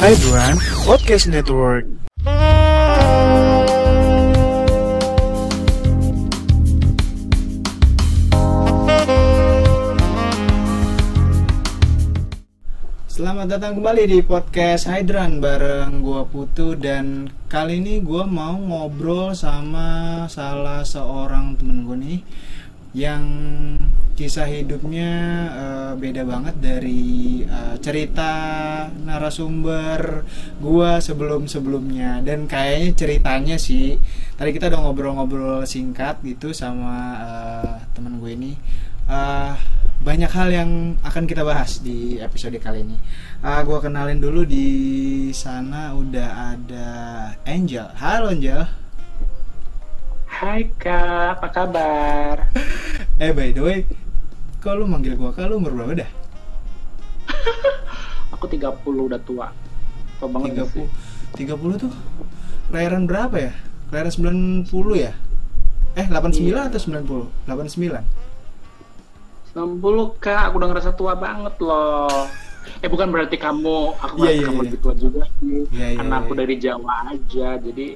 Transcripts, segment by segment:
Hydran Podcast Network. Selamat datang kembali di podcast Hydran bareng gua Putu, dan kali ini gua mau ngobrol sama salah seorang temen gua nih yang kisah hidupnya beda banget dari cerita narasumber gua sebelum-sebelumnya. Dan kayaknya ceritanya sih tadi kita udah ngobrol-ngobrol singkat gitu sama temen gue ini. Banyak hal yang akan kita bahas di episode kali ini. Gua kenalin dulu, di sana udah ada Angel. Halo Angel. Hai Kak, apa kabar? By the way, kok lu manggil gua Kak, lu umur berapa dah? Aku 30, udah tua. Tua banget 30. sih. 30 tuh kelahiran berapa ya? Kelahiran 90 ya? 89 Iya. atau 90? 89. 60 Kak, aku udah ngerasa tua banget loh. Bukan berarti aku Iya, ngerasa iya, kamu iya. lebih tua juga sih. Iya, iya, Karena aku iya. dari Jawa aja, jadi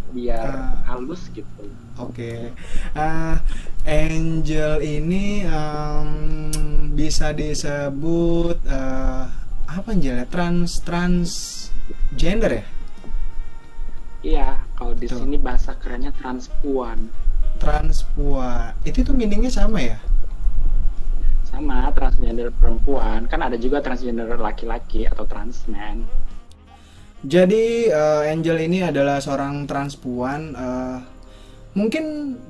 biar halus gitu. Oke. Angel ini bisa disebut apa Angel ya? Transgender ya? Iya, kalau di Tuh. sini bahasa kerennya transpuan. Transpuan. Itu tuh meaningnya sama ya? Sama transgender perempuan, kan ada juga transgender laki-laki atau transman. Jadi Angel ini adalah seorang transpuan. Mungkin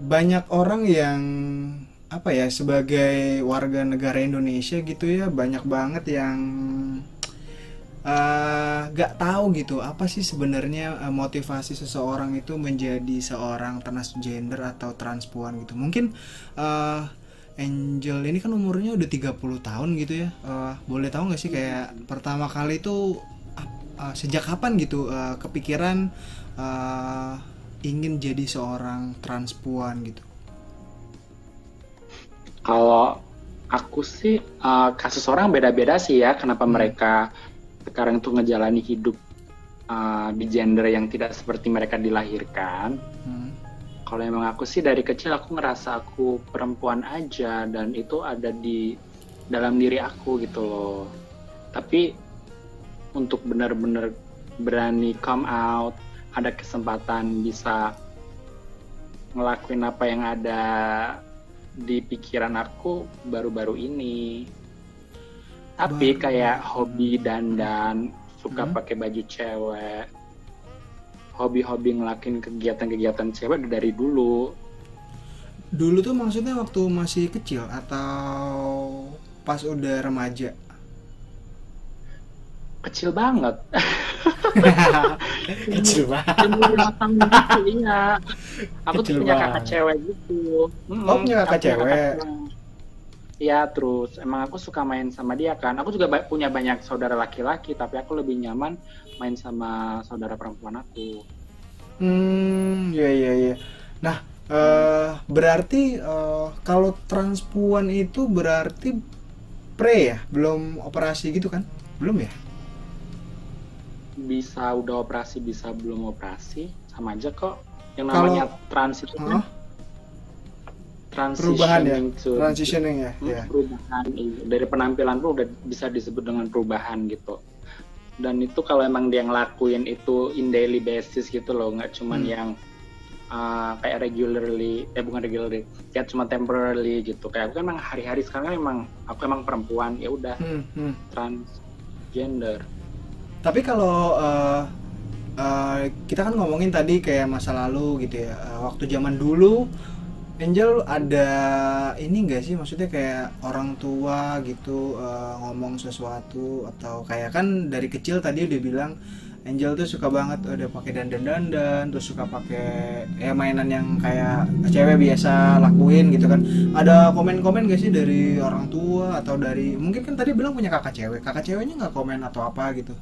banyak orang yang apa ya, sebagai warga negara Indonesia gitu ya, banyak banget yang gak tahu gitu apa sih sebenarnya motivasi seseorang itu menjadi seorang transgender atau transpuan gitu. Mungkin Angel ini kan umurnya udah 30 tahun gitu ya. Boleh tahu gak sih kayak pertama kali itu sejak kapan gitu kepikiran ingin jadi seorang transpuan gitu? Kalau aku sih, kasus orang beda-beda sih ya, kenapa mereka sekarang tuh ngejalani hidup di gender yang tidak seperti mereka dilahirkan. Kalau emang aku sih dari kecil aku ngerasa aku perempuan aja, dan itu ada di dalam diri aku gitu loh. Tapi untuk benar-benar berani come out, ada kesempatan bisa ngelakuin apa yang ada di pikiran aku baru-baru ini. Tapi kayak hobi dandan, suka pakai baju cewek, hobi-hobi ngelakuin kegiatan-kegiatan cewek dari dulu. Dulu tuh maksudnya waktu masih kecil atau pas udah remaja? Kecil banget. Kecil banget. Gitu, iya. Aku Kecil tuh punya banget. kakak cewek gitu. Oh, punya kakak cewek? Iya, terus emang aku suka main sama dia kan. Aku juga punya banyak saudara laki-laki, tapi aku lebih nyaman main sama saudara perempuan aku. Iya. Nah, berarti kalau transpuan itu berarti pre ya? Belum operasi gitu kan? Belum ya? Bisa udah operasi, bisa belum operasi, sama aja kok. Yang namanya trans itu kan perubahan ya? transitioning Transitioning ya? Ya. perubahan. Dari penampilan pun udah bisa disebut dengan perubahan gitu. Dan itu kalau emang dia ngelakuin itu in daily basis gitu loh, nggak cuman yang kayak bukan regularly, kayak cuma temporarily gitu. Kayak aku kan emang hari-hari sekarang emang aku emang perempuan, ya udah transgender. Tapi kalau kita kan ngomongin tadi kayak masa lalu gitu ya, waktu zaman dulu Angel ada ini enggak sih, maksudnya kayak orang tua gitu ngomong sesuatu, atau kayak kan dari kecil tadi udah bilang Angel tuh suka banget udah pakai dandan, terus suka pakai mainan yang kayak cewek biasa lakuin gitu kan. Ada komen-komen gak sih dari orang tua, atau dari mungkin kan tadi bilang punya kakak ceweknya nggak komen atau apa gitu?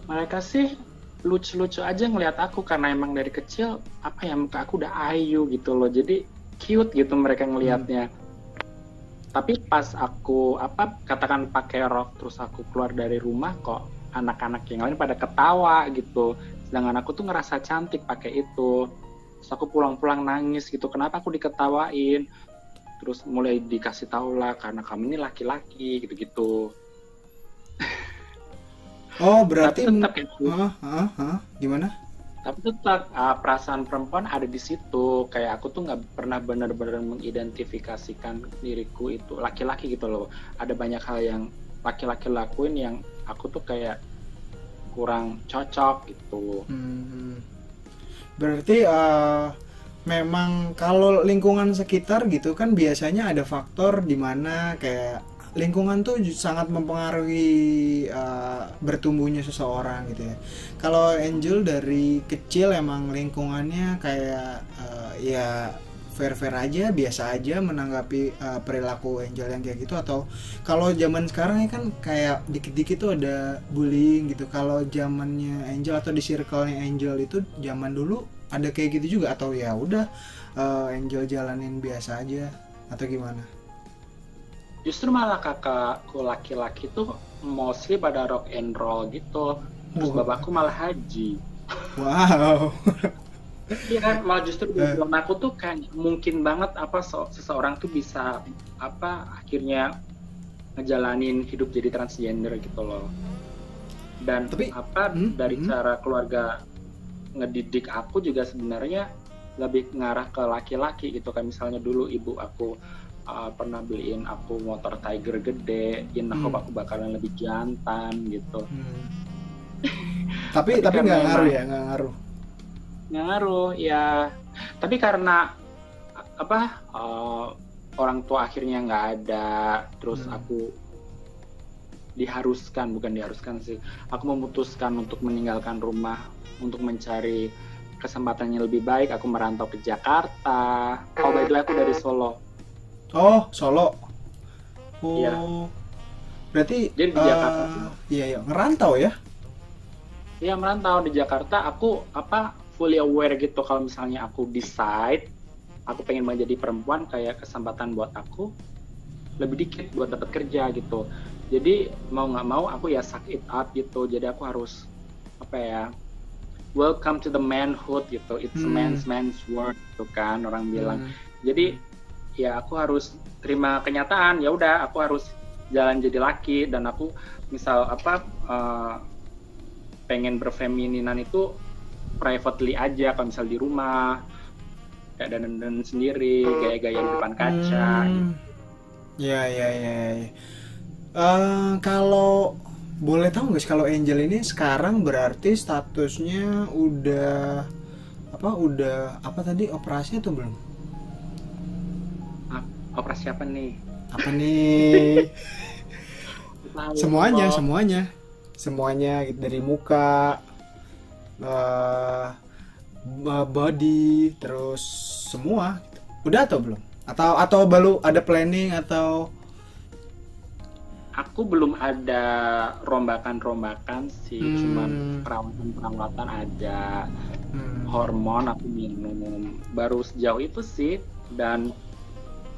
Mereka sih lucu-lucu aja ngelihat aku, karena emang dari kecil muka aku udah ayu gitu loh, jadi cute gitu mereka ngelihatnya. Tapi pas aku katakan pakai rok terus aku keluar dari rumah, kok anak-anak yang lain pada ketawa gitu, sedangkan aku tuh ngerasa cantik pakai itu. Terus aku pulang-pulang nangis gitu, kenapa aku diketawain? Terus mulai dikasih tahu lah, karena kamu ini laki-laki gitu-gitu. Oh, Tapi berarti tetap itu, gimana? tapi tetap perasaan perempuan ada di situ. Kayak aku tuh nggak pernah benar-benar mengidentifikasikan diriku itu laki-laki gitu loh. Ada banyak hal yang laki-laki lakuin yang aku tuh kayak kurang cocok gitu. Berarti memang kalau lingkungan sekitar gitu kan biasanya ada faktor di mana kayak lingkungan tuh sangat mempengaruhi bertumbuhnya seseorang gitu ya. Kalau Angel dari kecil emang lingkungannya kayak ya fair-fair aja, biasa aja menanggapi perilaku Angel yang kayak gitu, atau kalau zaman sekarang ya kan kayak dikit-dikit tuh ada bullying gitu. Kalau zamannya Angel atau di circle-nya Angel itu zaman dulu ada kayak gitu juga, atau ya udah Angel jalanin biasa aja atau gimana? Justru malah kakakku laki-laki tuh mostly pada rock and roll gitu. Terus bapakku malah haji. Wow. Iya kan, malah justru di film aku tuh kan mungkin banget seseorang tuh bisa akhirnya ngejalanin hidup jadi transgender gitu loh. Dan Tapi dari cara keluarga ngedidik aku juga sebenarnya lebih ngarah ke laki-laki gitu. Kayak misalnya dulu ibu aku pernah beliin aku motor Tiger gede, hope aku bakalan lebih jantan gitu. Tapi nggak ngaruh ya, ngaruh ya. Tapi karena orang tua akhirnya nggak ada, terus aku bukan diharuskan sih, aku memutuskan untuk meninggalkan rumah untuk mencari kesempatan yang lebih baik. Aku merantau ke Jakarta. Oh, by the way, aku dari Solo. Oh, Solo. Oh, iya. Berarti jadi di Jakarta. Iya, ngerantau ya? Iya, merantau di Jakarta. Aku fully aware gitu kalau misalnya aku decide aku pengen menjadi perempuan, kayak kesempatan buat aku lebih dikit buat dapat kerja gitu. Jadi mau nggak mau aku ya suck it up gitu. Jadi aku harus welcome to the manhood gitu. It's a man's world gitu kan orang bilang. Jadi ya aku harus terima kenyataan, ya udah aku harus jalan jadi laki. Dan aku misal pengen berfemininan itu privately aja, kalau misal di rumah kayak dandan sendiri, gaya-gaya di depan kaca gitu. Ya. Kalau boleh tahu nggak sih, kalau Angel ini sekarang berarti statusnya udah tadi, operasi atau belum? Operasi apa nih? Semuanya gitu, dari muka, body, terus semua gitu. Udah atau belum? Atau baru ada planning atau? Aku belum ada rombakan sih, cuman perawatan ada, hormon aku minum, baru sejauh itu sih. Dan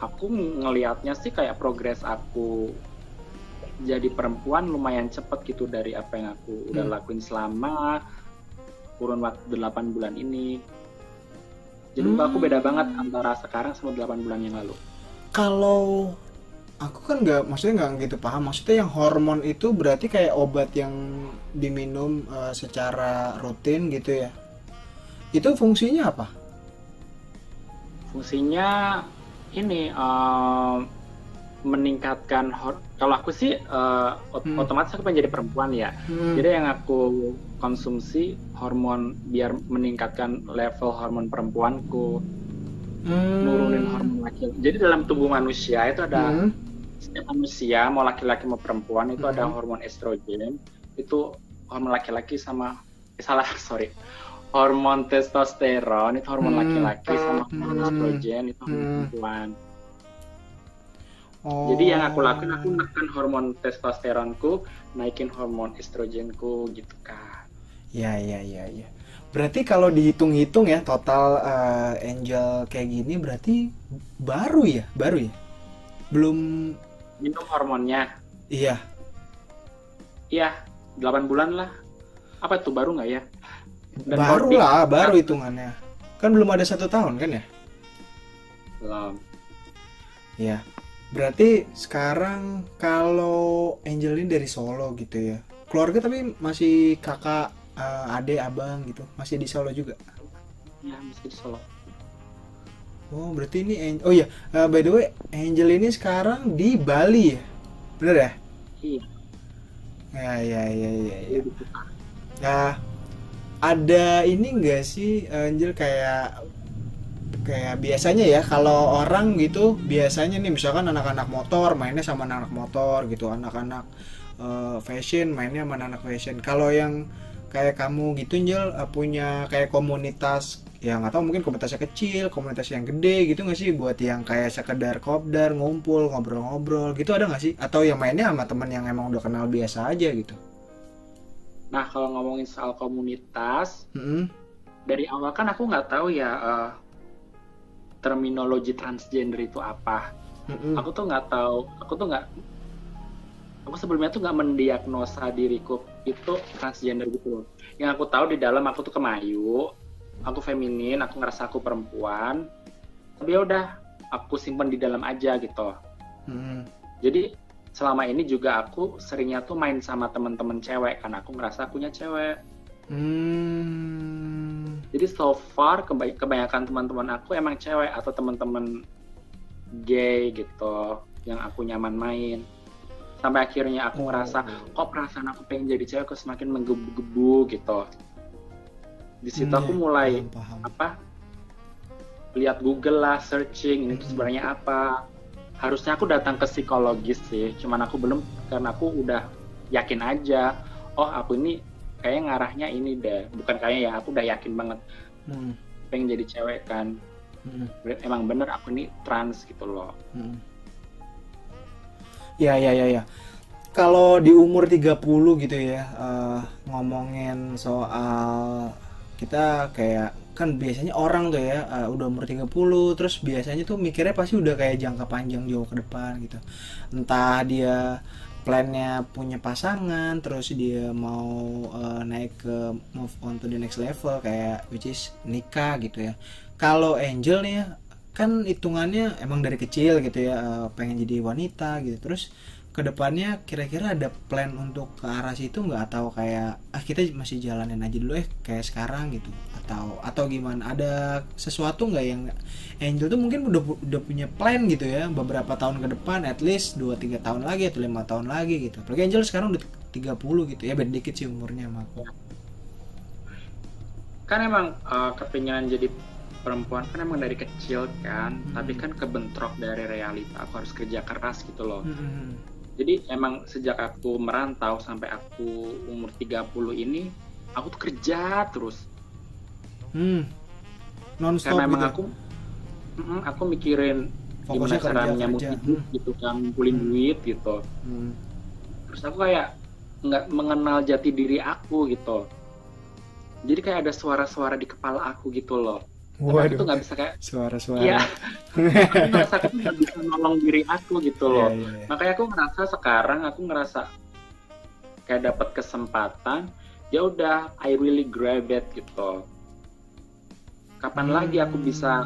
aku ngelihatnya sih kayak progres aku jadi perempuan lumayan cepet gitu dari apa yang aku udah lakuin selama kurun waktu 8 bulan ini. Jadi aku beda banget antara sekarang sama 8 bulan yang lalu. Kalau aku kan maksudnya nggak gitu paham. Maksudnya yang hormon itu berarti kayak obat yang diminum secara rutin gitu ya? Itu fungsinya apa? Fungsinya ini meningkatkan, kalau aku sih otomatis aku pengen jadi perempuan ya. Jadi yang aku konsumsi hormon biar meningkatkan level hormon perempuanku, nurunin hormon laki-laki. Jadi dalam tubuh manusia itu ada setiap manusia mau laki-laki mau perempuan itu ada hormon estrogen, itu hormon laki-laki sama hormon testosteron itu hormon laki-laki, sama hormon estrogen itu hormon perempuan. Jadi yang aku lakuin, aku menekan hormon testosteronku, naikin hormon estrogenku gitu kan. Ya. Berarti kalau dihitung-hitung ya total Angel kayak gini berarti baru ya? Belum minum hormonnya? Iya. 8 bulan lah. Apa tuh, baru nggak ya? Dan kalau Baru di- lah, baru hitungannya. Kan belum ada 1 tahun kan ya? belum. Ya. Berarti sekarang kalau Angel ini dari Solo gitu ya. Keluarga tapi masih kakak, adik, abang gitu. Masih di Solo juga. Ya, masih di Solo. Oh, berarti ini oh iya, by the way, Angel ini sekarang di Bali ya? Bener ya? Iya. Ya. Nah, ada ini enggak sih Angel kayak kayak biasanya ya kalau orang gitu biasanya nih misalkan anak-anak motor mainnya sama anak-anak motor gitu, anak-anak fashion mainnya sama anak fashion. Kalau yang kayak kamu gitu Angel punya kayak komunitas yang nggak tahu mungkin komunitasnya kecil, komunitas yang gede gitu nggak sih buat yang kayak sekedar kopdar ngumpul ngobrol-ngobrol gitu ada nggak sih? Atau yang mainnya sama teman yang emang udah kenal biasa aja gitu? Nah, kalau ngomongin soal komunitas, Mm-mm. dari awal kan aku nggak tahu ya terminologi transgender itu apa. Mm-mm. Aku sebelumnya tuh nggak mendiagnosa diriku itu transgender gitu loh. Yang aku tahu di dalam aku tuh kemayu, aku feminin, aku ngerasa aku perempuan. Tapi ya udah, aku simpen di dalam aja gitu. Mm-mm. Jadi selama ini juga aku seringnya tuh main sama temen-temen cewek karena aku ngerasa punya cewek. Jadi so far kebanyakan teman-teman aku emang cewek atau teman-teman gay gitu yang aku nyaman main. Sampai akhirnya aku ngerasa kok perasaan aku pengen jadi cewek kok semakin menggebu-gebu gitu. Di situ aku mulai paham. lihat Google lah, searching ini tuh sebenarnya apa. Harusnya aku datang ke psikologis sih, cuman aku belum karena aku udah yakin aja. Oh, aku ini kayaknya ngarahnya ini deh. Bukan kayaknya ya, aku udah yakin banget pengen jadi cewek kan. Emang bener aku ini trans gitu loh. Ya. Kalau di umur 30 gitu ya, ngomongin soal kita kayak kan biasanya orang tuh ya udah umur 30 terus biasanya tuh mikirnya pasti udah kayak jangka panjang jauh ke depan gitu. Entah dia plannya punya pasangan terus dia mau naik ke move on to the next level kayak which is nikah gitu ya. Kalau Angel nih ya kan hitungannya emang dari kecil gitu ya pengen jadi wanita gitu terus kedepannya kira-kira ada plan untuk ke arah situ nggak atau kayak kita masih jalanin aja dulu kayak sekarang gitu atau gimana ada sesuatu nggak yang Angel tuh mungkin udah punya plan gitu ya beberapa tahun ke depan at least 2-3 tahun lagi atau 5 tahun lagi gitu apalagi Angel sekarang udah 30 gitu ya beda dikit sih umurnya sama aku Kan emang kepinginan jadi perempuan kan emang dari kecil kan, tapi kan kebentrok dari realita aku harus kerja keras gitu loh. Jadi emang sejak aku merantau sampai aku umur 30 ini aku tuh kerja terus. Non-stop karena emang gitu. aku mikirin Fokusnya gimana caranya kerja. hidup gitu kan, ngumpulin duit gitu. Terus aku kayak nggak mengenal jati diri aku gitu. Jadi kayak ada suara-suara di kepala aku gitu loh. Tapi aku tuh nggak bisa kayak suara-suara. Iya. Aku ngerasa aku nggak bisa nolong diri aku gitu loh. Iya. Makanya aku ngerasa sekarang aku ngerasa kayak dapat kesempatan, ya udah I really grab it gitu. Kapan lagi aku bisa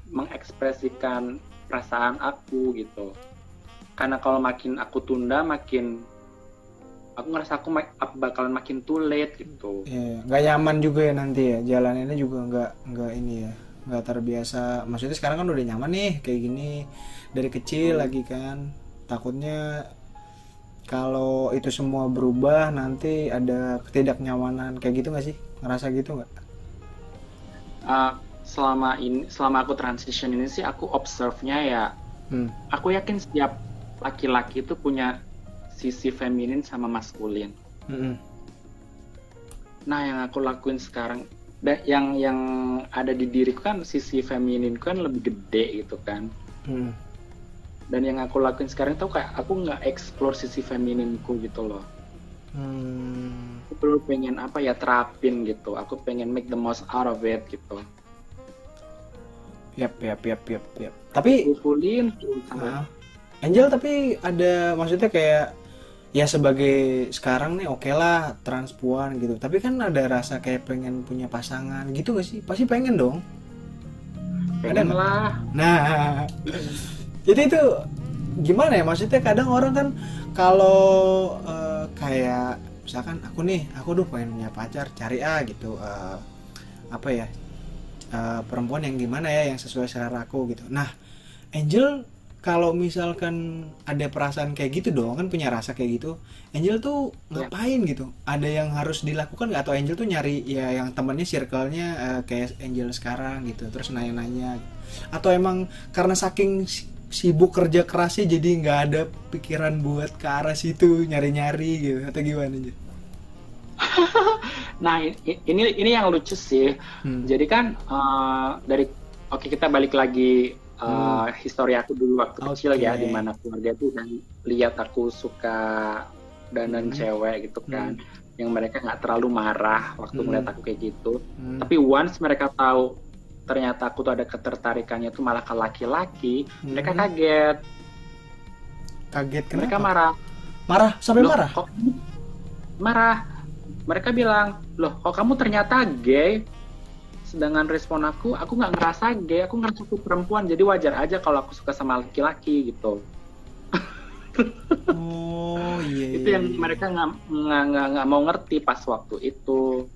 mengekspresikan perasaan aku gitu. Karena kalau makin aku tunda makin aku ngerasa aku bakalan makin too late gitu. Iya, nggak nyaman juga ya nanti ya jalanannya juga nggak ini ya nggak terbiasa. Maksudnya sekarang kan udah nyaman nih kayak gini dari kecil lagi kan. Takutnya kalau itu semua berubah nanti ada ketidaknyamanan kayak gitu nggak sih? Ngerasa gitu nggak? Selama aku transition ini sih aku observe-nya ya. Aku yakin setiap laki-laki itu punya sisi feminin sama maskulin. Nah, yang aku lakuin sekarang, yang ada di diriku kan sisi feminin kan lebih gede gitu kan. Dan yang aku lakuin sekarang tuh kayak aku nggak explore sisi femininku gitu loh. Aku perlu pengen terapin gitu. Aku pengen make the most out of it gitu. Yap. Tapi Fulfillin Angel tapi ada maksudnya kayak ya sebagai sekarang nih oke lah transpuan gitu, tapi kan ada rasa kayak pengen punya pasangan gitu gak sih? Pasti pengen dong. Ada Pengen nggak? lah. Nah, jadi itu gimana ya? Maksudnya kadang orang kan kalau kayak misalkan aku tuh pengen punya pacar, cari gitu apa ya, perempuan yang gimana ya, yang sesuai selera aku gitu. Nah, Angel kalau misalkan ada perasaan kayak gitu dong, kan punya rasa kayak gitu, Angel tuh Ya. ngapain gitu? Ada yang harus dilakukan nggak? Atau Angel tuh nyari ya yang temennya circle-nya kayak Angel sekarang gitu, terus nanya-nanya? Atau emang karena saking sibuk kerja kerasnya jadi nggak ada pikiran buat ke arah situ, nyari-nyari gitu, atau gimana aja? Nah, ini yang lucu sih. Hmm. Jadi kan dari oke kita balik lagi histori aku dulu waktu kecil ya, Oke. di mana keluarga tuh udah lihat aku suka dandan Hmm. cewek gitu kan, yang mereka nggak terlalu marah waktu Hmm. melihat aku kayak gitu. Hmm. Tapi once mereka tahu ternyata aku tuh ada ketertarikannya tuh malah ke laki-laki, mereka Hmm. kaget, Kaget mereka kenapa? marah. Marah sampai Loh, marah? kok marah? Mereka bilang, loh kok kamu ternyata gay? Sedangkan respon aku nggak ngerasa gay, aku ngerasa aku perempuan, jadi wajar aja kalau aku suka sama laki-laki gitu. Oh iya Itu iya yang iya. mereka nggak mau ngerti pas waktu itu.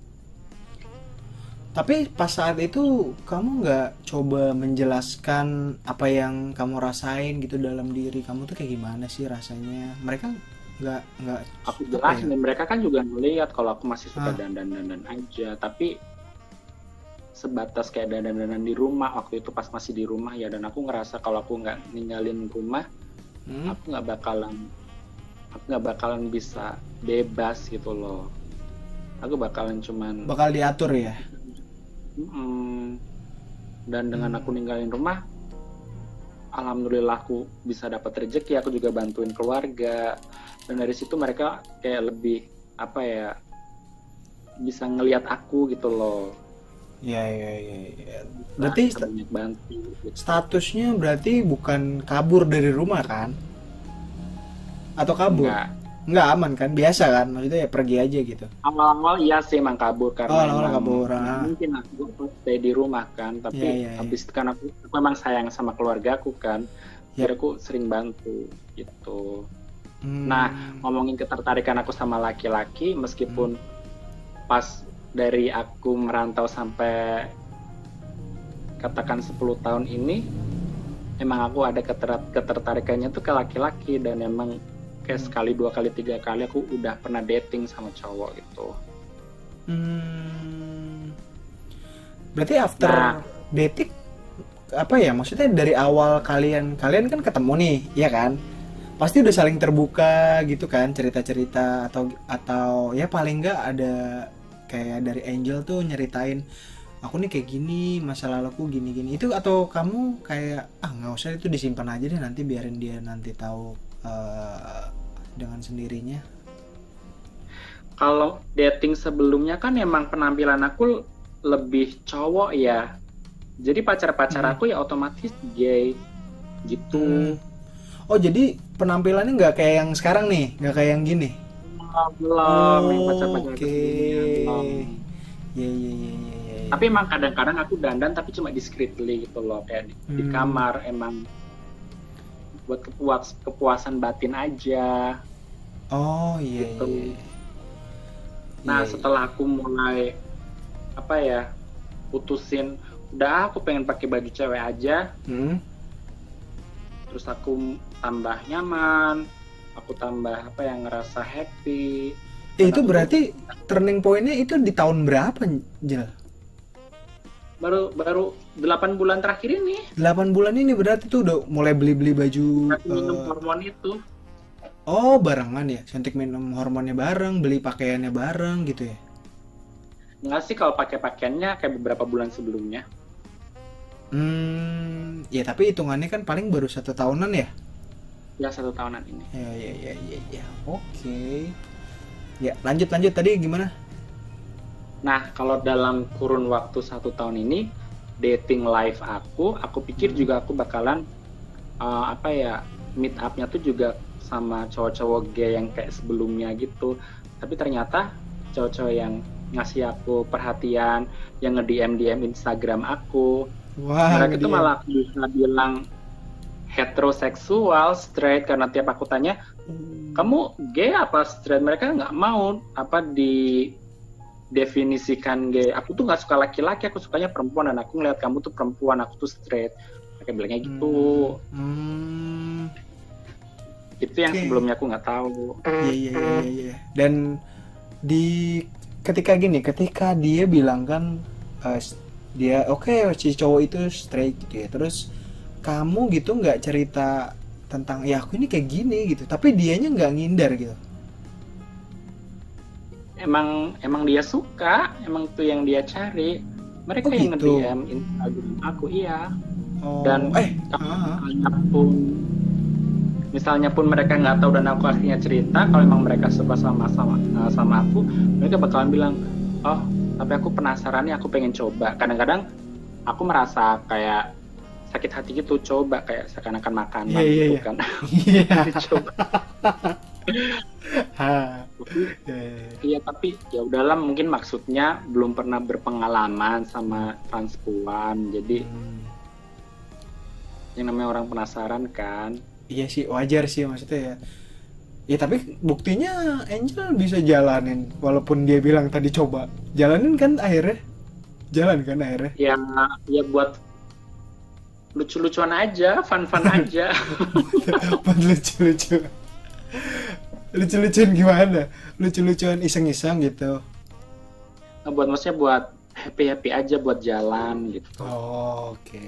Tapi pas saat itu kamu nggak coba menjelaskan apa yang kamu rasain gitu dalam diri kamu tuh kayak gimana sih rasanya? Mereka nggak Aku apa ya? jelasin, dan mereka kan juga ngeliat kalau aku masih suka Ah, dandan-dandan aja, tapi sebatas kayak dandan-dandan di rumah waktu itu pas masih di rumah ya, dan aku ngerasa kalau aku nggak ninggalin rumah, hmm, aku nggak bakalan bisa bebas gitu loh. Aku bakalan cuman bakal diatur ya. dan dengan Hmm. aku ninggalin rumah, alhamdulillah aku bisa dapat rezeki, aku juga bantuin keluarga, dan dari situ mereka kayak lebih apa ya, bisa ngelihat aku gitu loh. Iya iya iya. Iya. Nah, Berarti bisa banyak bantu gitu. statusnya berarti bukan kabur dari rumah kan? Atau kabur? Enggak, Nggak, aman kan? Biasa kan? Maksudnya ya pergi aja gitu. awal-awal iya sih emang kabur, Oh, karena awal emang kabur. Ah. mungkin aku stay di rumah kan, Iya tapi iya iya. habis itu kan aku memang sayang sama keluarga aku kan, Yap. jadi aku sering bantu gitu. Hmm. Nah, ngomongin ketertarikan aku sama laki-laki, meskipun pas dari aku merantau sampai katakan 10 tahun ini, emang aku ada ketertarikannya tuh ke laki-laki, dan emang kayak sekali, 2 kali, 3 kali aku udah pernah dating sama cowok gitu. Hmm. Berarti after Nah, dating apa ya? Maksudnya dari awal kalian kan ketemu nih, ya kan? Pasti udah saling terbuka gitu kan, cerita-cerita atau ya paling nggak ada kayak dari Angel tuh nyeritain aku nih kayak gini, masa laluku gini-gini. Itu atau kamu kayak nggak usah, itu disimpan aja deh, nanti biarin dia nanti tahu dengan sendirinya. kalau dating sebelumnya kan emang penampilan aku lebih cowok ya. Jadi pacar-pacar Hmm. aku ya otomatis gay gitu. Oh, jadi penampilannya nggak kayak yang sekarang nih, nggak kayak yang gini. Belum, yang Oh, pacar-pacar oke. sebelumnya belum. Ya, ya, ya, ya, ya, ya. Tapi emang kadang-kadang aku dandan tapi cuma discreetly gitu loh, kayak di kamar, emang buat kepuasan batin aja Oh, iya, gitu. iya, iya. Nah, Iya, iya. setelah aku mulai apa ya, putusin udah aku pengen pakai baju cewek aja, Hmm. terus aku tambah nyaman, aku tambah apa yang ngerasa happy. Dan Itu aku tuh berarti turning point-nya itu di tahun berapa, Jel? baru 8 bulan terakhir ini 8 bulan ini berarti tuh udah mulai beli-beli baju. aku minum hormon itu. Oh, barengan ya? Suntik minum hormonnya bareng, beli pakaiannya bareng gitu ya? Nggak sih, kalau pakai pakaiannya kayak beberapa bulan sebelumnya. Ya tapi hitungannya kan paling baru 1 tahunan ya? Ya 1 tahunan ini. Ya, ya, ya, ya, ya. Oke. Ya, lanjut tadi gimana? Nah, kalau dalam kurun waktu 1 tahun ini, dating life aku pikir juga aku bakalan apa ya, meet up-nya tuh juga sama cowok-cowok gay yang kayak sebelumnya gitu. Tapi ternyata cowok-cowok yang ngasih aku perhatian, yang nge-DM Instagram aku, Wah, mereka tuh dia. malah bisa bilang heteroseksual, straight, karena tiap aku tanya, kamu gay apa straight? Mereka nggak mau apa didefinisikan gay. Aku tuh nggak suka laki-laki, aku sukanya perempuan, dan aku ngeliat kamu tuh perempuan, aku tuh straight. Mereka bilangnya gitu. Itu yang Oke. sebelumnya aku nggak tahu. Iya, iya, iya, iya. Dan di ketika dia bilang kan dia oke, si cowok itu straight gitu ya. Terus kamu gitu nggak cerita tentang ya aku ini kayak gini gitu. Tapi dianya nggak ngindar gitu. Emang dia suka, emang tuh yang dia cari. Mereka Oh yang gitu. nge-DM Instagram aku, iya. Oh, Dan misalnya pun mereka nggak tahu dan aku akhirnya cerita, kalau emang mereka suka sama aku, mereka bakalan bilang, oh tapi aku penasaran nih, aku pengen coba. Kadang-kadang aku merasa kayak sakit hati gitu, coba kayak seakan-akan makanan iya, iya, gitu iya. kan. Iya. Dicoba. Ha. Iya, iya. Iya, tapi ya udahlah, mungkin maksudnya belum pernah berpengalaman sama transpuan, jadi Hmm. yang namanya orang penasaran kan. Iya sih, wajar sih maksudnya ya. Ya tapi buktinya Angel bisa jalanin walaupun dia bilang tadi coba. Jalanin kan akhirnya? Jalan kan akhirnya? Ya buat lucu-lucuan aja, fun-fun aja. Buat lucu-lucu. Lucu-lucuan gimana? Lucu-lucuan iseng-iseng gitu. Maksudnya buat happy-happy aja, buat jalan gitu. Oh, oke.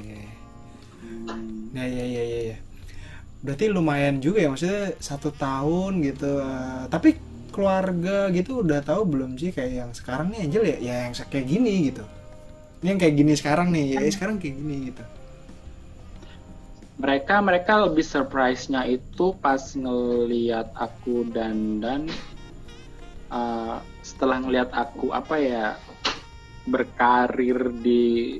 Nah, ya, ya, ya, ya. Berarti lumayan juga ya, maksudnya 1 tahun gitu. Tapi keluarga gitu udah tahu belum sih kayak yang sekarang nih Angel ya, ya yang kayak gini gitu. Ini yang kayak gini sekarang nih, ya sekarang kayak gini gitu. Mereka lebih surprise-nya itu pas ngelihat aku dandan, setelah ngelihat aku berkarir di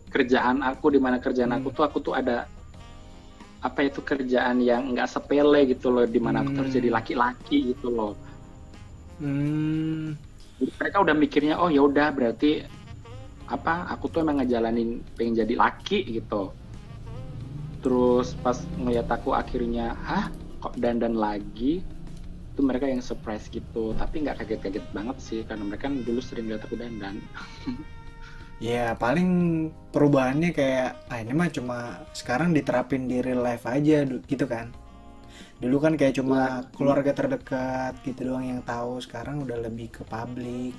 kerjaan aku, di mana kerjaan aku tuh ada itu kerjaan yang nggak sepele gitu loh, di mana aku harus jadi laki-laki gitu loh. Jadi mereka udah mikirnya, oh ya udah berarti aku tuh emang ngejalanin pengen jadi laki gitu. Terus pas ngeliat aku akhirnya, kok dandan lagi? Itu mereka yang surprise gitu, tapi nggak kaget-kaget banget sih, karena mereka dulu sering lihat aku dandan. Ya paling perubahannya kayak ini mah cuma sekarang diterapin di real life aja gitu kan. Dulu kan kayak cuma keluarga terdekat gitu doang yang tahu, sekarang udah lebih ke publik.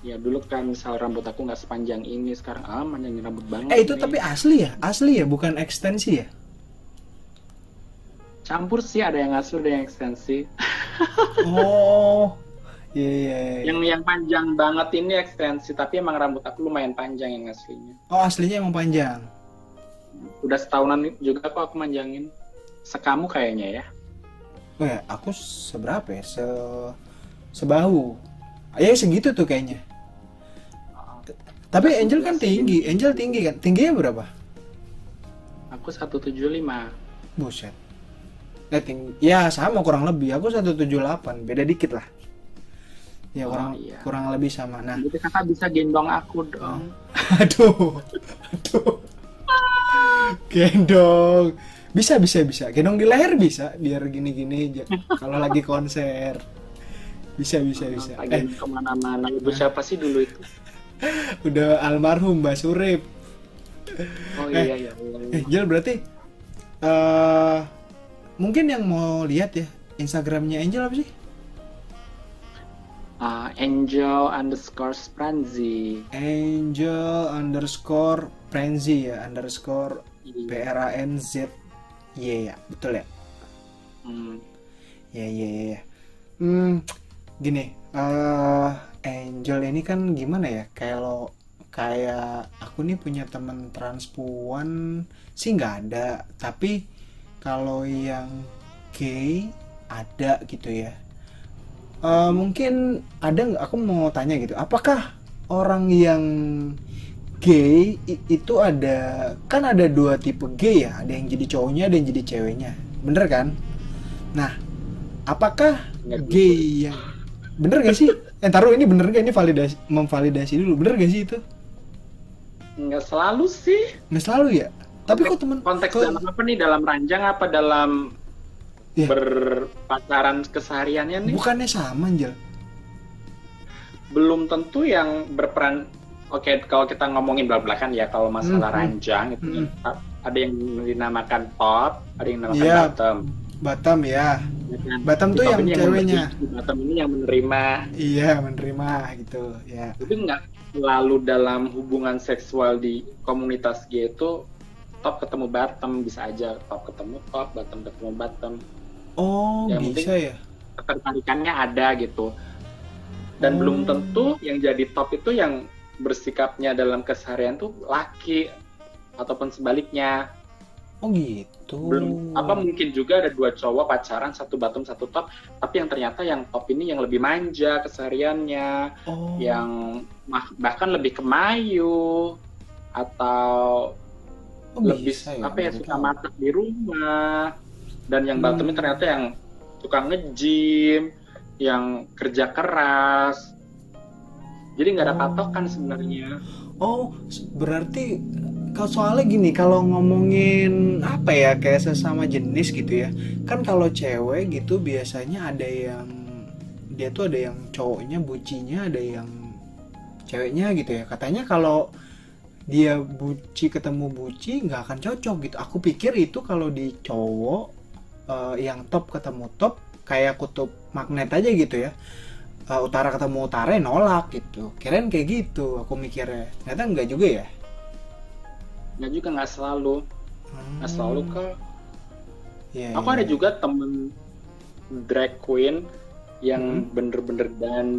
Ya dulu kan misal rambut aku nggak sepanjang ini, sekarang panjangin rambut banget. Itu nih. tapi asli ya, bukan ekstensi ya? Campur sih, ada yang asli, ada yang ekstensi. Oh, iya. Yang panjang banget ini ekstensi, tapi emang rambut aku lumayan panjang yang aslinya. Oh, aslinya emang panjang. Udah setahunan juga kok aku manjangin. Sekamu kayaknya ya. Oh ya, aku seberapa ya? Sebahu. Ya segitu tuh kayaknya. Tapi Angel kan tinggi. Angel tinggi kan? Tingginya berapa? Aku 175. Buset. Ya sama kurang lebih. Aku 178. Beda dikit lah. Ya kurang lebih sama. Nah, jadi kakak bisa gendong aku dong. Aduh. Gendong. Bisa. Gendong di leher bisa. Biar gini-gini kalau lagi konser. Bisa. Lagi kemana-mana. Ibu siapa sih dulu itu? Udah almarhum Mbak Surip. Oh iya. Jel berarti mungkin yang mau lihat ya Instagramnya Angel apa sih? Angel_Pranzi. Angel_Pranzi ya, _PRANZ. Iya, betul ya. Ya. Gini, Angel ini kan gimana ya? Kayak aku nih punya teman transpuan sih nggak ada, tapi kalau yang gay ada gitu ya. Mungkin ada nggak? Aku mau tanya gitu. Apakah orang yang gay itu ada 2 tipe gay ya? Ada yang jadi cowoknya, ada yang jadi ceweknya. bener kan? Nah, apakah Nggak gay yang bener gak sih? Taruh ini bener gak? Ini memvalidasi dulu, bener gak sih itu? Nggak selalu sih. Nggak selalu ya? Tapi kok temen Konteks kok- dalam apa nih? Dalam ranjang apa dalam Iya. berpacaran kesehariannya nih? bukannya sama Anjel? Belum tentu yang berperan. Oke, kalau kita ngomongin belak-belakan ya, kalau masalah Hmm. ranjang itu ada yang dinamakan top, ada yang dinamakan Iya. bottom. Bottom ya. Ya kan? Bottom Si tuh top yang ini ceweknya. memberi, si bottom ini yang menerima. Iya, menerima gitu ya. Tapi nggak selalu dalam hubungan seksual di komunitas gay itu top ketemu bottom, bisa aja top ketemu top, bottom ketemu bottom. Oh, Yang bisa ya. Ketertarikannya ada gitu. Dan belum tentu yang jadi top itu yang bersikapnya dalam keseharian tuh laki ataupun sebaliknya. Oh gitu. Belum apa mungkin juga ada dua cowok pacaran, satu bottom satu top, tapi yang ternyata yang top ini yang lebih manja kesehariannya, Oh. yang bahkan lebih kemayu atau Oh, lebih bisa ya, apa ya, baru suka tahu. masak di rumah. Dan yang bottom ini ternyata yang suka nge-gym, yang kerja keras. Jadi nggak ada patokan sebenarnya. Oh, berarti kalau soalnya gini, kalau ngomongin apa ya, kayak sesama jenis gitu ya. Kan kalau cewek gitu biasanya ada yang dia tuh ada yang cowoknya bucinya, ada yang ceweknya gitu ya. Katanya kalau dia buci ketemu buci nggak akan cocok gitu. Aku pikir itu kalau di cowok yang top ketemu top kayak kutub magnet aja gitu ya. Utara ketemu utara ya nolak gitu. Kirain kayak gitu aku mikirnya. Ternyata enggak juga ya. Nggak juga, nggak selalu. Nggak selalu kok. Iya, Aku iya. ada juga temen drag queen yang bener-bener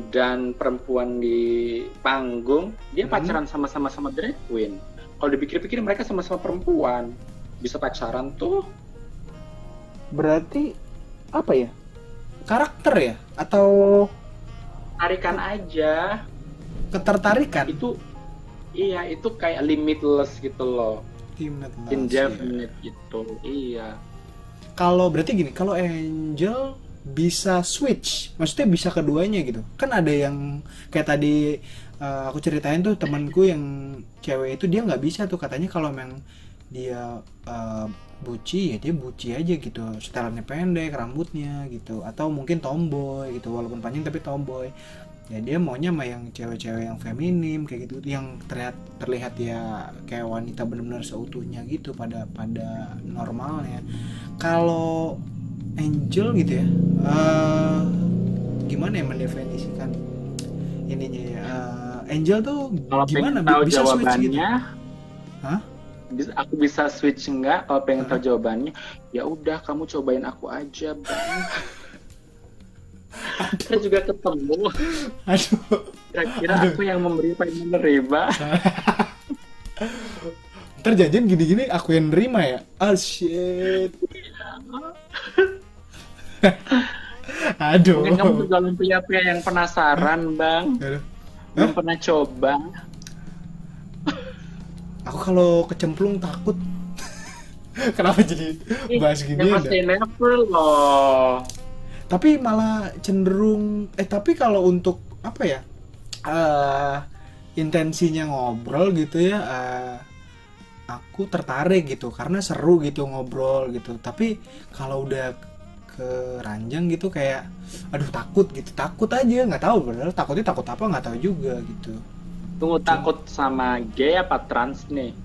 dan perempuan di panggung. Dia pacaran sama-sama drag queen. Kalau dipikir-pikir mereka sama-sama perempuan. Bisa pacaran tuh. Berarti apa ya? Karakter ya? Atau Tarikan aja. ketertarikan? Itu iya, itu kayak limitless gitu loh. Indefinite gitu. Iya. Kalau berarti gini, kalau Angel bisa switch, maksudnya bisa keduanya gitu. Kan ada yang kayak tadi aku ceritain tuh temanku yang cewek itu dia nggak bisa tuh, katanya kalau memang dia buci ya dia buci aja gitu, setelannya pendek, rambutnya gitu, atau mungkin tomboy gitu, walaupun panjang tapi tomboy. Ya dia maunya sama yang cewek-cewek yang feminim kayak gitu, yang terlihat ya kayak wanita benar-benar seutuhnya gitu pada normalnya. Kalau Angel gitu ya, gimana ya mendefinisikan ininya ya? Angel tuh Kalau gimana pengen tahu bisa switch gitu? jawabannya, Hah? aku bisa switch enggak? Kalau pengen tahu jawabannya, ya udah kamu cobain aku aja, Bang. Kita juga ketemu. Aduh. Kira-kira aku yang memberi apa yang menerima. Ntar janjian gini-gini aku yang nerima ya? Oh shit. Aduh. Mungkin kamu juga pria-pria yang penasaran, Bang. Aduh. Belum pernah coba. Aku kalau kecemplung takut. Kenapa jadi bahas gini Yang ya? pasti never loh. Tapi malah cenderung tapi kalau untuk apa ya, intensinya ngobrol gitu ya, aku tertarik gitu karena seru gitu ngobrol gitu. Tapi kalau udah ke ranjang gitu kayak aduh takut aja, nggak tahu bener takutnya takut apa nggak tahu juga gitu. Tunggu, takut sama gay apa trans nih?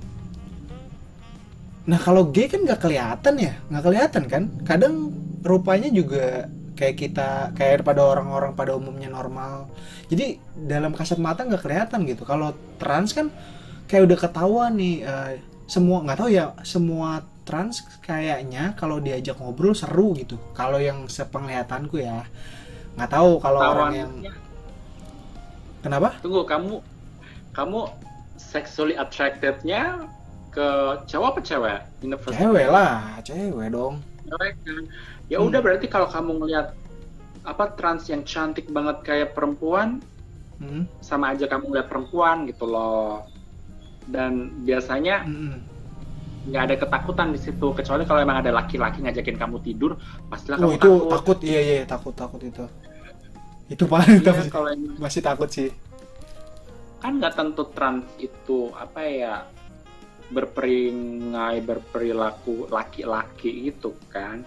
Nah kalau gay kan nggak kelihatan kan, kadang rupanya juga kayak pada orang-orang pada umumnya normal, jadi dalam kasat mata nggak kelihatan gitu. Kalau trans kan kayak udah ketahuan nih, semua nggak tahu ya, semua trans kayaknya kalau diajak ngobrol seru gitu, kalau yang sepenglihatanku ya. Nggak tahu kalau orang yang kenapa. Tunggu, kamu sexually attracted-nya ke cowok apa cewek? Cewek dong. Cewek kan. Ya udah, berarti kalau kamu ngelihat apa trans yang cantik banget kayak perempuan, sama aja kamu ngeliat perempuan gitu loh. Dan biasanya nggak ada ketakutan di situ, kecuali kalau emang ada laki-laki ngajakin kamu tidur, pastilah Oh kamu itu takut. takut, iya takut itu paling Iya, takut, kalau emang masih takut sih. kan nggak tentu trans itu apa ya, berperilaku laki-laki gitu kan.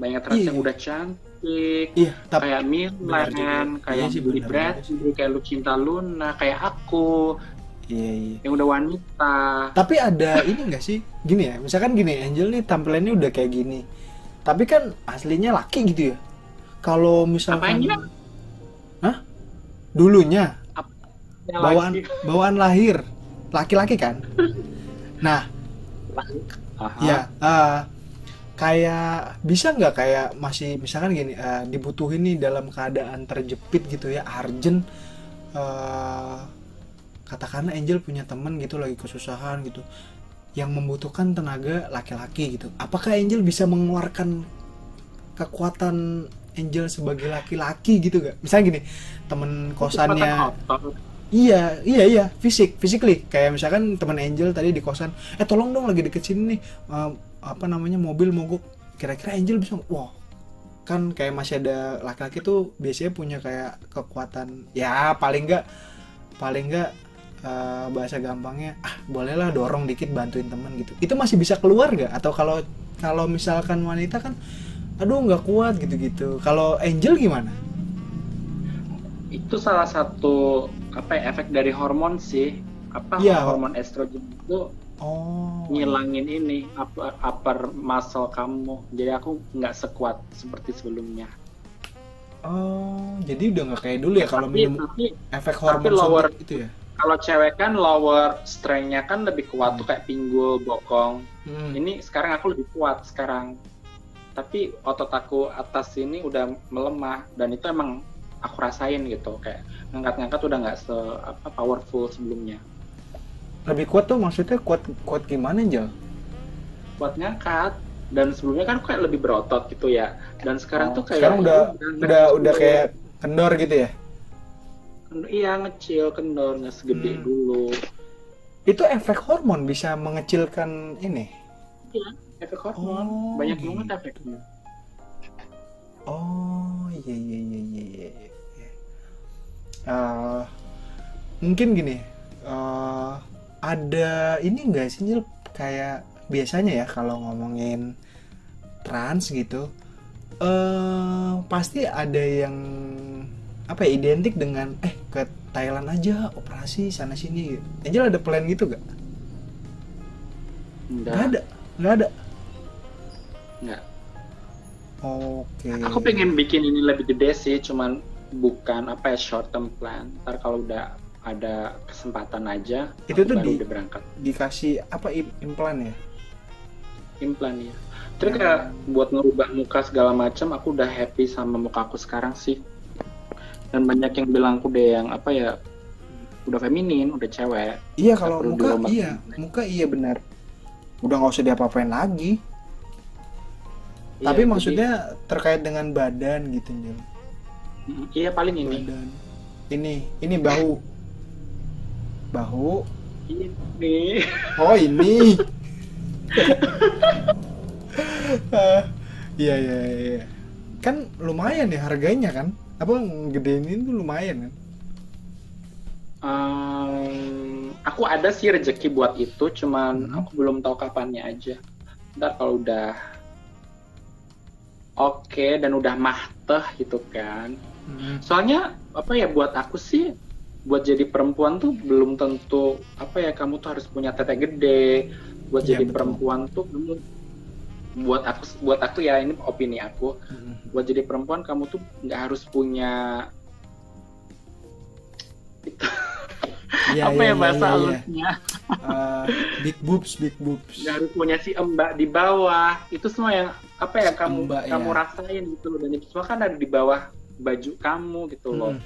Banyak trans Iya, yang udah cantik, iya tapi kayak benar juga. Milan, Iya kayak sih, Billy benar juga sih. Bradley, kayak Lucinta Luna, kayak aku Iya. yang udah wanita. Tapi ada ini nggak sih? Gini ya, misalkan gini, Angel nih tampilannya udah kayak gini. Tapi kan aslinya laki gitu ya. Kalau misalkan Apanya? Hah? Dulunya Yang bawaan lahir laki-laki kan? Nah, Aha. ya kayak bisa nggak kayak masih misalkan gini, dibutuhin nih dalam keadaan terjepit gitu ya, urgent, katakanlah Angel punya temen gitu lagi kesusahan gitu yang membutuhkan tenaga laki-laki gitu, apakah Angel bisa mengeluarkan kekuatan Angel sebagai laki-laki gitu gak? Misalnya gini, temen kosannya, iya physically, kayak misalkan temen Angel tadi di kosan, tolong dong lagi deket sini nih, mobil mogok, kira-kira Angel bisa, wah kan kayak masih ada laki-laki tuh biasanya punya kayak kekuatan ya, paling nggak bahasa gampangnya, bolehlah dorong dikit bantuin temen gitu, itu masih bisa keluar gak? Atau kalau misalkan wanita kan aduh nggak kuat gitu-gitu, kalau Angel gimana? Itu salah satu apa ya, efek dari hormon sih, Iya. hormon estrogen itu ngilangin ini upper muscle kamu, jadi aku nggak sekuat seperti sebelumnya. Jadi udah nggak kayak dulu ya kalau minum efek hormon lower suntik itu ya. Kalau cewek kan lower strength-nya kan lebih kuat tuh, kayak pinggul, bokong. Ini sekarang aku lebih kuat sekarang. Tapi otot aku atas ini udah melemah, dan itu emang aku rasain gitu, kayak ngangkat-ngangkat udah nggak powerful sebelumnya. Lebih kuat tuh maksudnya kuat gimana, Jal? Kuat ngangkat, dan sebelumnya kan kayak lebih berotot gitu ya. Dan sekarang tuh kayak sekarang udah kayak kendor gitu ya. Iya, ngecil, kendor, nggak segede dulu. Itu efek hormon bisa mengecilkan ini? Iya, efek hormon. Banyak banget efeknya. Iya. Mungkin gini, ada ini nggak sih, Jil, kayak biasanya ya kalau ngomongin trans gitu, pasti ada yang identik dengan ke Thailand aja operasi sana sini. Angel ada plan gitu gak? Nggak ada. Oke. Aku pengen bikin ini lebih gede sih, cuman bukan short term plan. Ntar kalau udah ada kesempatan aja, itu tuh udah berangkat. Dikasih implan ya? Implan ya. Terus kayak buat ngerubah muka segala macam, aku udah happy sama muka aku sekarang sih. Dan banyak yang bilang aku udah yang udah feminin, udah cewek. Iya, kalau muka iya benar. Udah nggak usah diapa-apain lagi. Iya, tapi maksudnya terkait dengan badan gitu, Jel. Iya, paling ini. Badan. Ini bahu. Ini. Oh, ini. Iya. Kan lumayan ya harganya kan? Gedein ini tuh lumayan kan? Aku ada sih rezeki buat itu, cuman aku belum tahu kapannya aja. Ntar kalau udah oke dan udah mahteh gitu kan. Soalnya buat aku sih, buat jadi perempuan tuh belum tentu kamu tuh harus punya tete gede. Buat jadi perempuan tuh buat aku ya, ini opini aku. Buat jadi perempuan kamu tuh nggak harus punya bahasa halusnya. Big boobs. Nggak harus punya si embak di bawah. Itu semua yang kamu rasain gitu loh. Dan itu semua kan ada di bawah baju kamu gitu loh.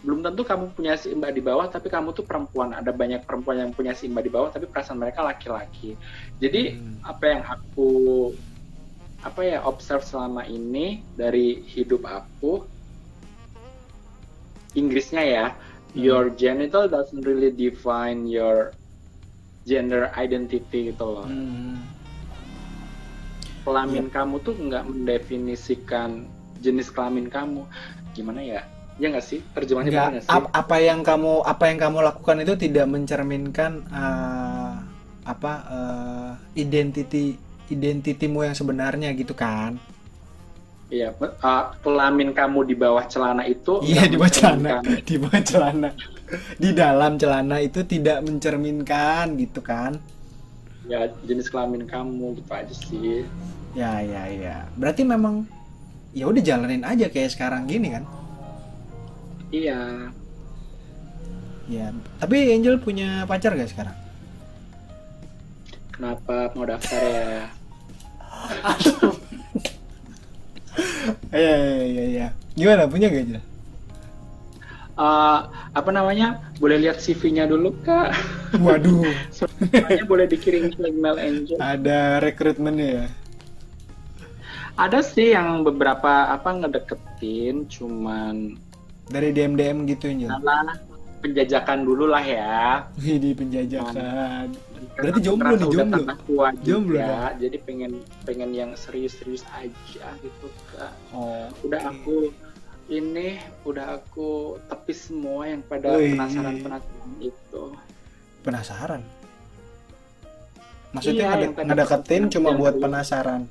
Belum tentu kamu punya si mbak di bawah, tapi kamu tuh perempuan. Ada banyak perempuan yang punya si mbak di bawah, tapi perasaan mereka laki-laki. Jadi apa yang aku observe selama ini dari hidup aku, Inggrisnya ya, your genital doesn't really define your gender identity gitu loh. Kelamin kamu tuh nggak mendefinisikan jenis kelamin kamu. Gimana ya? Ya nggak sih? Terjemahannya benar nggak sih? Apa yang kamu lakukan itu tidak mencerminkan identitimu yang sebenarnya gitu kan? Iya, kelamin kamu di bawah celana itu. Iya, di bawah celana. Di dalam celana itu tidak mencerminkan gitu kan? Ya, jenis kelamin kamu gitu aja sih. Ya. Berarti memang ya udah jalanin aja kayak sekarang gini kan? Iya. Ya, tapi Angel punya pacar gak sekarang? Kenapa mau daftar ya? Iya. Gimana, punya gak Angel? Apa namanya? Boleh lihat CV-nya dulu, Kak. Waduh. Semuanya boleh dikirim ke email Angel. Ada rekrutmennya ya? Ada sih yang beberapa ngedeketin, cuman dari DM gitu Angel. Nah, penjajakan dulu lah ya. Di penjajakan. Berarti jomblo nih, jomblo ya. Jadi pengen yang serius-serius aja gitu, Kak. Udah aku tepis semua yang pada penasaran itu. Penasaran? Maksudnya Iya, ngedeketin cuma buat penasaran?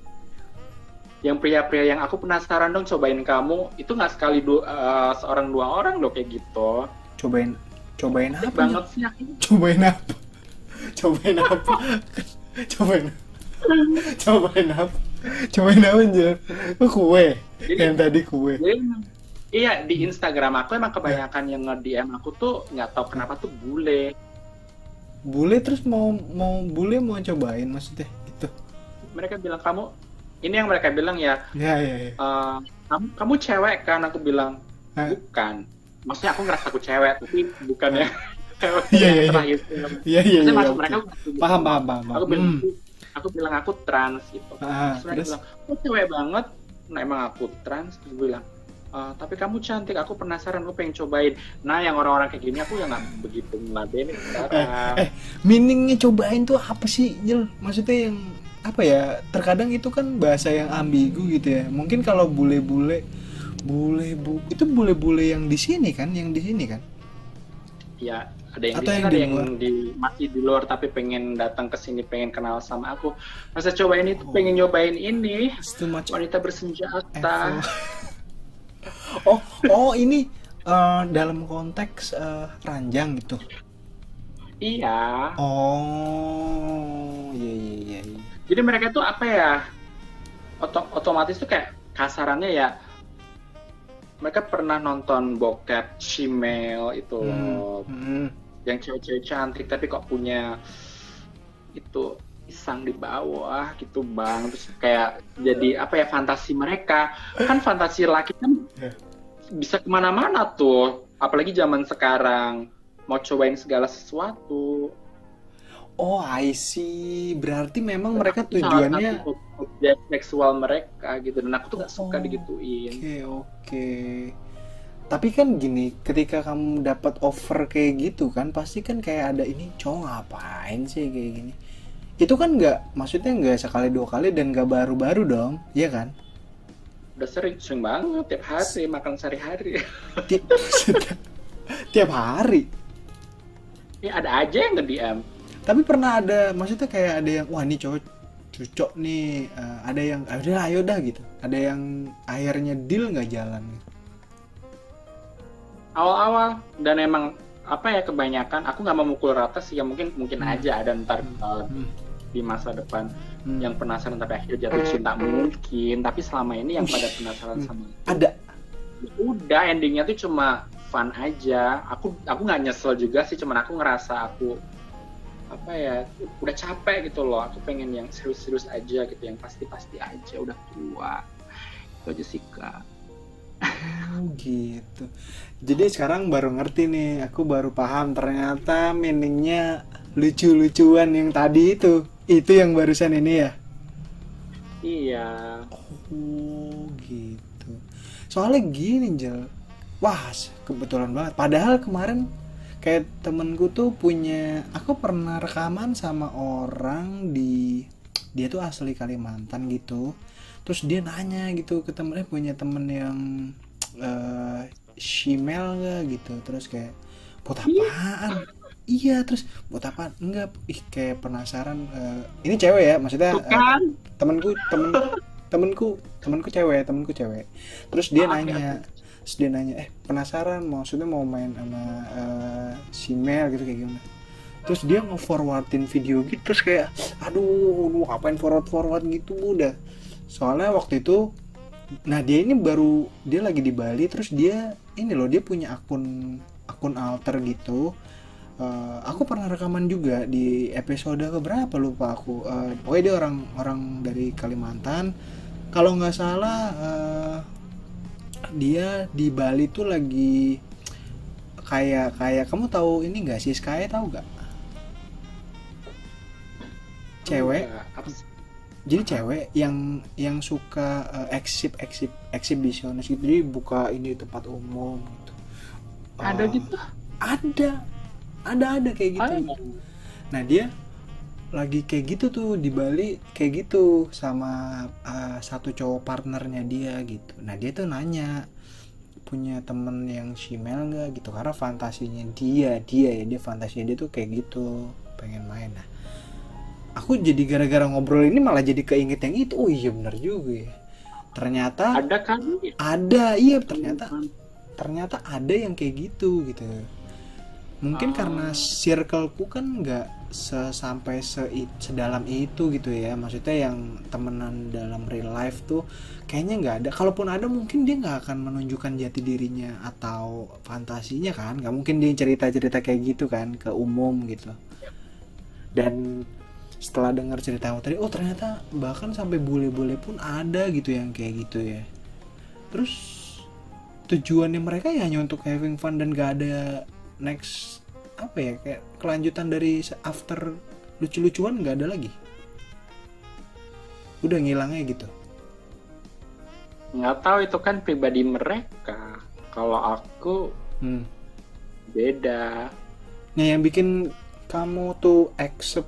Yang pria-pria yang aku penasaran dong cobain kamu, itu nggak sekali seorang dua orang loh kayak gitu. Cobain apa? Banget sih aku. Cobain apa? Cobain aja. Kue. Jadi, yang tadi kue. Iya, di Instagram aku emang kebanyakan yang nge-DM aku tuh nggak tahu kenapa tuh bule. Bule terus mau cobain maksudnya gitu. Mereka bilang ini yang mereka bilang ya. Iya. Kamu cewek kan? Aku bilang bukan. Maksudnya aku ngerasa aku cewek, tapi bukan ya. Iya. Mereka paham. Aku bilang aku trans gitu. Terus mereka bilang, cewek banget. Nah emang aku trans. Terus gue bilang, tapi kamu cantik, aku penasaran, lu pengen cobain. Nah yang orang-orang kayak gini aku yang nggak begitu ngeladenin sekarang. Meaningnya cobain tuh apa sih, Jel? Maksudnya yang apa ya? Terkadang itu kan bahasa yang ambigu gitu ya. Mungkin kalau bule-bule itu bule-bule yang di sini kan, Ya, ada yang di sini, ada yang masih di luar tapi pengen datang ke sini, pengen kenal sama aku. Masa cobain itu pengen nyobain ini wanita bersenjata. Ini dalam konteks ranjang gitu. Iya. Iya. Jadi mereka tuh apa ya? Otomatis tuh kayak kasarannya ya. Mereka pernah nonton bokep Shemale itu loh. Yang cewek-cewek cantik tapi kok punya itu pisang di bawah gitu, Bang. Terus kayak jadi apa ya, fantasi mereka. Kan fantasi laki kan bisa kemana-mana tuh. Apalagi zaman sekarang mau cobain segala sesuatu. I see. Berarti memang mereka tujuannya objek seksual mereka gitu, dan aku tuh gak suka digituin. Oke. Tapi kan gini, ketika kamu dapat offer kayak gitu kan, pasti kan kayak ada ini cowok ngapain sih kayak gini. Itu kan maksudnya nggak sekali dua kali dan nggak baru-baru dong, iya kan? Udah sering banget, tiap hari makan sehari-hari. Tiap hari? Ya ada aja yang nge-DM. Tapi pernah ada, maksudnya kayak ada yang, wah ini cocok nih, ada yang, ayo dah gitu. Ada yang akhirnya deal nggak jalan gitu. Awal-awal, dan emang apa ya, kebanyakan, aku nggak memukul rata sih, ya mungkin aja ada ntar di masa depan yang penasaran tapi akhirnya jatuh cinta mungkin. Tapi selama ini yang pada penasaran sama ada. Udah endingnya tuh cuma fun aja. Aku nggak nyesel juga sih, cuman aku ngerasa aku apa ya, udah capek gitu loh. Aku pengen yang serius-serius aja gitu, yang pasti-pasti aja, udah tua. Itu aja sih, Kak. Gitu. Jadi sekarang baru ngerti nih, aku baru paham ternyata meaningnya lucu-lucuan yang tadi itu yang barusan ini ya. Iya. Gitu. Soalnya gini, Jel. Wah, kebetulan banget. Padahal kemarin kayak temenku tuh punya, aku pernah rekaman sama orang dia tuh asli Kalimantan gitu, terus dia nanya gitu ke temennya, punya temen yang shemale nggak gitu, terus kayak buat apaan. Iya, terus buat apaan? Enggak, kayak penasaran. Ini cewek ya, maksudnya temenku cewek. Terus dia nanya, penasaran, maksudnya mau main sama si Mel gitu, kayak gimana. Terus dia nge-forwardin video gitu, terus kayak aduh ngapain forward gitu udah. Soalnya waktu itu, nah dia lagi di Bali, terus dia punya akun alter gitu. Aku pernah rekaman juga di episode keberapa lupa aku. Pokoknya dia orang dari Kalimantan. Kalau nggak salah dia di Bali tuh lagi kayak kamu tahu ini nggak sih, Sky, tahu nggak? Cewek. Jadi cewek yang suka eksibisionis gitu, jadi buka ini tempat umum gitu. Ada gitu? Ada kayak gitu. Nah dia lagi kayak gitu tuh di Bali, kayak gitu sama satu cowok partnernya dia gitu. Nah dia tuh nanya, punya temen yang female nggak gitu, karena fantasinya dia fantasinya dia tuh kayak gitu, pengen main. Nah aku jadi gara-gara ngobrol ini malah jadi keinget yang itu. Oh iya benar juga ya, ternyata ada kan? Ada, iya ternyata ada yang kayak gitu. Mungkin karena circleku kan nggak sampai sedalam itu gitu ya, maksudnya yang temenan dalam real life tuh kayaknya nggak ada. Kalaupun ada mungkin dia nggak akan menunjukkan jati dirinya atau fantasinya kan, nggak mungkin dia cerita kayak gitu kan ke umum gitu. Dan setelah dengar cerita tadi, oh ternyata bahkan sampai bule-bule pun ada gitu yang kayak gitu ya. Terus tujuannya mereka ya hanya untuk having fun dan gak ada next kayak kelanjutan dari after lucu-lucuan, nggak ada lagi, udah ngilangnya gitu. Nggak tahu, itu kan pribadi mereka. Kalau aku beda. Nah yang bikin kamu tuh accept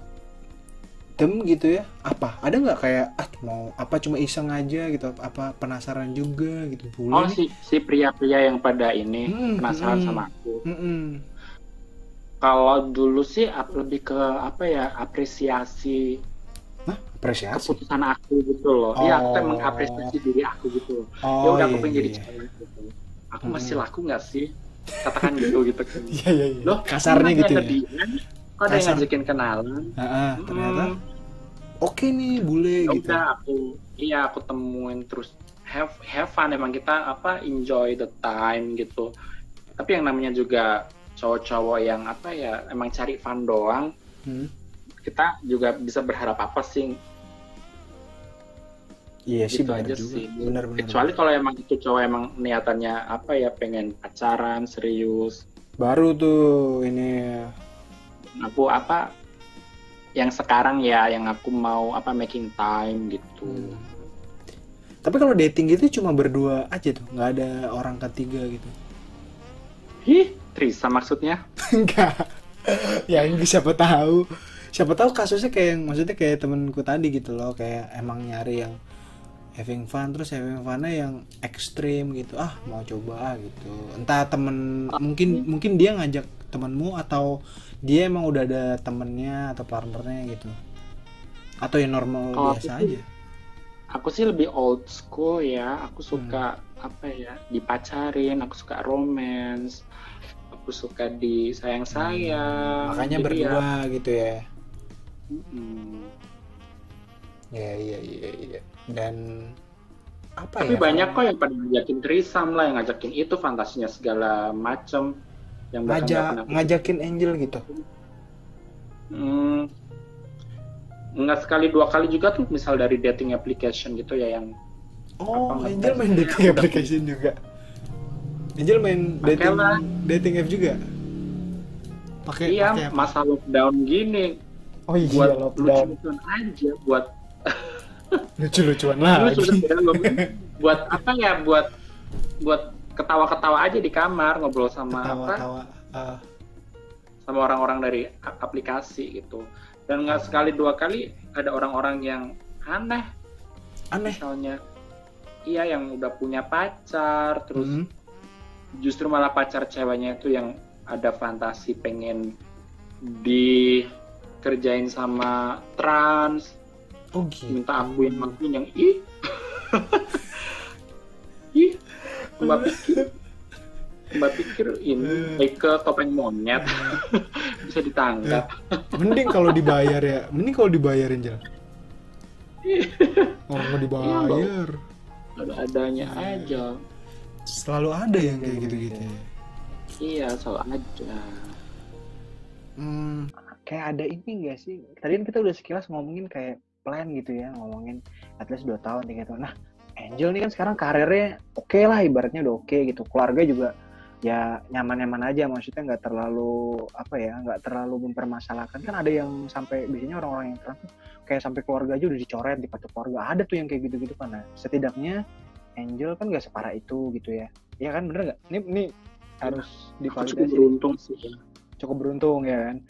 them gitu ya, apa? Ada nggak kayak mau apa cuma iseng aja gitu, apa penasaran juga gitu? Si pria-pria yang pada ini penasaran sama aku. Kalau dulu sih lebih ke apresiasi. Apresiasi? Keputusan aku gitu loh. Iya, aku emang apresiasi diri aku gitu. Ya udah, aku pengen jadi cewek gitu. Aku masih laku nggak sih? Katakan gitu kan. Iya. Loh, kasarnya gitu ya. Kok ada yang ngajakin kenalan? Ternyata oke nih bule gitu. Udah aku temuin, terus have fun, emang kita enjoy the time gitu. Tapi yang namanya juga cowok-cowok yang emang cari fun doang, kita juga bisa berharap apa sih? Iya gitu sih, benar juga. Benar. Kecuali kalau emang itu cowok emang niatannya pengen pacaran serius. Baru tuh ini aku yang sekarang ya, yang aku mau making time gitu. Tapi kalau dating gitu cuma berdua aja tuh, nggak ada orang ketiga gitu? Trisa maksudnya? Enggak. Ya siapa tahu kasusnya kayak yang maksudnya kayak temenku tadi gitu loh, kayak emang nyari yang having fun, terus having funnya yang ekstrim gitu, mau coba gitu. Entah temen, mungkin dia ngajak temenmu, atau dia emang udah ada temennya atau partnernya gitu, atau yang normal biasa aja. Aku sih lebih old school ya. Aku suka dipacarin, aku suka romance, aku suka disayang-sayang. Makanya berdua gitu ya. Iya. Dan tapi banyak kok yang pada ngajakin threesome lah, yang ngajakin itu fantasinya segala macem, yang ngajakin angel gitu. Enggak sekali dua kali juga tuh, misal dari dating application gitu ya, yang Angel main dating application juga. Angel main dating app juga. Pakai masa lockdown gini. Oh iya, buat lockdown. Lucu-lucuan aja, buat lucu-lucuan lah. Buat buat ketawa-ketawa aja di kamar, ngobrol sama sama orang-orang dari aplikasi gitu. Dan nggak sekali dua kali ada orang-orang yang aneh. Misalnya iya yang udah punya pacar terus justru malah pacar ceweknya itu yang ada fantasi pengen dikerjain sama trans. Oh gitu. Minta akuin yang ih Mbak pikir ini ke topeng monyet bisa ditangkap. Mending kalau dibayar ya, mending kalau dibayarin Jel. Orang mau dibayar. Ada-adanya aja. Selalu ada yang kayak gitu-gitu ya. Iya, selalu ada. Kayak ada ini gak sih? Tadi kan kita udah sekilas ngomongin kayak plan gitu ya, ngomongin at least 2 tahun, 3 tahun. Nah, Angel nih kan sekarang karirnya oke lah, ibaratnya udah oke gitu. Keluarga juga ya nyaman-nyaman aja, maksudnya nggak terlalu mempermasalahkan. Kan ada yang sampai biasanya orang-orang yang trans tuh kayak sampai keluarga aja udah dicoret di kartu keluarga. Ada tuh yang kayak gitu-gitu kan. Nah, setidaknya Angel kan nggak separah itu gitu ya. Iya kan, bener nggak? Ini harus divalidasi. Cukup beruntung sih. Cukup beruntung ya kan.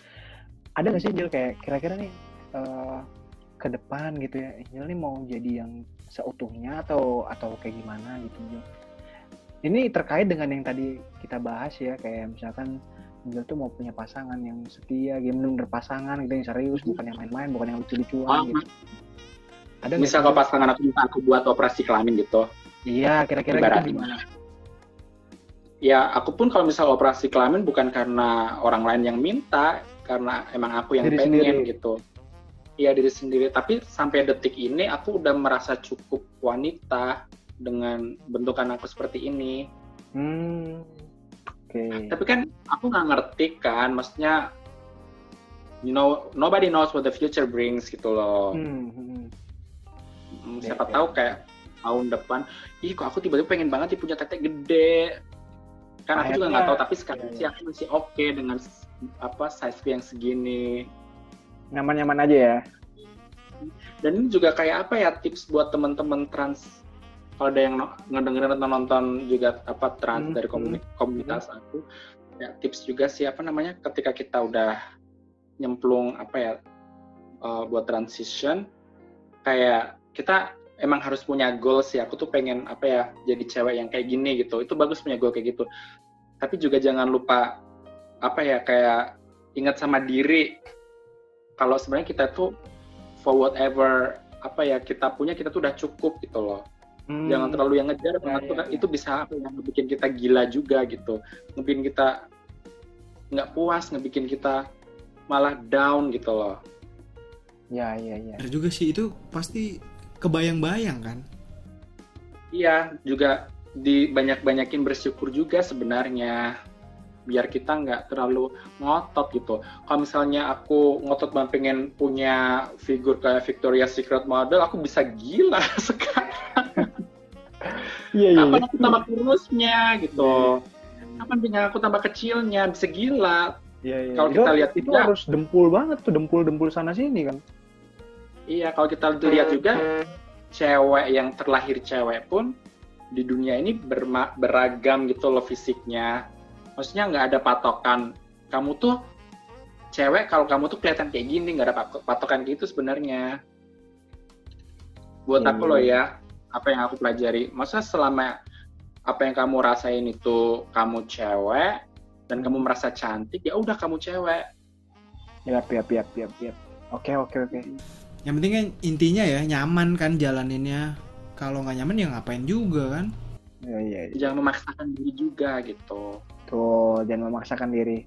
Ada nggak sih Angel kayak kira-kira nih ke depan gitu ya, Angel nih mau jadi yang seutuhnya atau kayak gimana gitu Angel? Ini terkait dengan yang tadi kita bahas ya, kayak misalkan Angel tuh mau punya pasangan yang setia, bener-bener pasangan gitu, yang serius, bukan yang main-main, bukan yang lucu-lucuan gitu. Ada misal kalau pasangan aku minta aku buat operasi kelamin gitu. Iya, kira-kira gitu gimana? Ya, aku pun kalau misal operasi kelamin bukan karena orang lain yang minta, karena emang aku yang diri pengen sendiri. gitu. Iya, diri sendiri. Tapi sampai detik ini aku udah merasa cukup wanita dengan bentukan aku seperti ini. Okay. Tapi kan aku nggak ngerti kan, maksudnya nobody knows what the future brings gitu loh. Siapa tahu kayak tahun depan, kok aku tiba-tiba pengen banget punya tete gede. Kan aku juga nggak tahu, tapi sekarang sih aku masih oke dengan size yang segini. Nyaman-nyaman aja ya. Dan ini juga kayak tips buat teman-teman trans. Kalau ada yang ngedengerin atau nonton juga trans dari komunitas aku, ya tips juga sih ketika kita udah nyemplung buat transition, kayak kita emang harus punya goals sih. Aku tuh pengen jadi cewek yang kayak gini gitu. Itu bagus punya goal kayak gitu. Tapi juga jangan lupa kayak ingat sama diri kalau sebenarnya kita tuh for whatever kita punya, kita tuh udah cukup gitu loh. Jangan terlalu yang ngejar banget, itu bisa ngebikin kita gila juga gitu, ngebikin kita nggak puas, ngebikin kita malah down gitu loh. Ya. Benar juga sih, itu pasti kebayang-bayang kan? Iya, juga dibanyak-banyakin bersyukur juga sebenarnya, biar kita nggak terlalu ngotot gitu. Kalau misalnya aku ngotot banget pengen punya figur kayak Victoria's Secret model, aku bisa gila sekarang. Kapan aku tambah kurusnya gitu? Kapan punya aku tambah kecilnya? Bisa gila. Kalau kita lihat itu harus dempul banget tuh, dempul sana sini kan. Iya, kalau kita lihat juga cewek yang terlahir cewek pun di dunia ini beragam gitu loh fisiknya. Maksudnya nggak ada patokan. Kamu tuh cewek, kalau kamu tuh kelihatan kayak gini, nggak ada patokan gitu sebenarnya. Buat aku loh ya, apa yang aku pelajari. Maksudnya selama apa yang kamu rasain itu kamu cewek dan kamu merasa cantik, ya udah kamu cewek. Yap. Oke. Yang penting kan intinya ya nyaman kan jalaninnya. Kalau nggak nyaman ya ngapain juga kan? Iya. Jangan memaksakan diri juga gitu. Tuh, jangan memaksakan diri.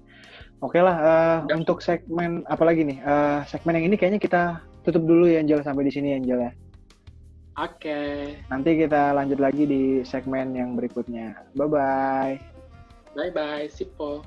Oke lah, untuk segmen apa lagi nih? Segmen yang ini kayaknya kita tutup dulu ya, Angel, sampai di sini Angel ya. Oke. Nanti kita lanjut lagi di segmen yang berikutnya. Bye-bye. Bye-bye, Sipo.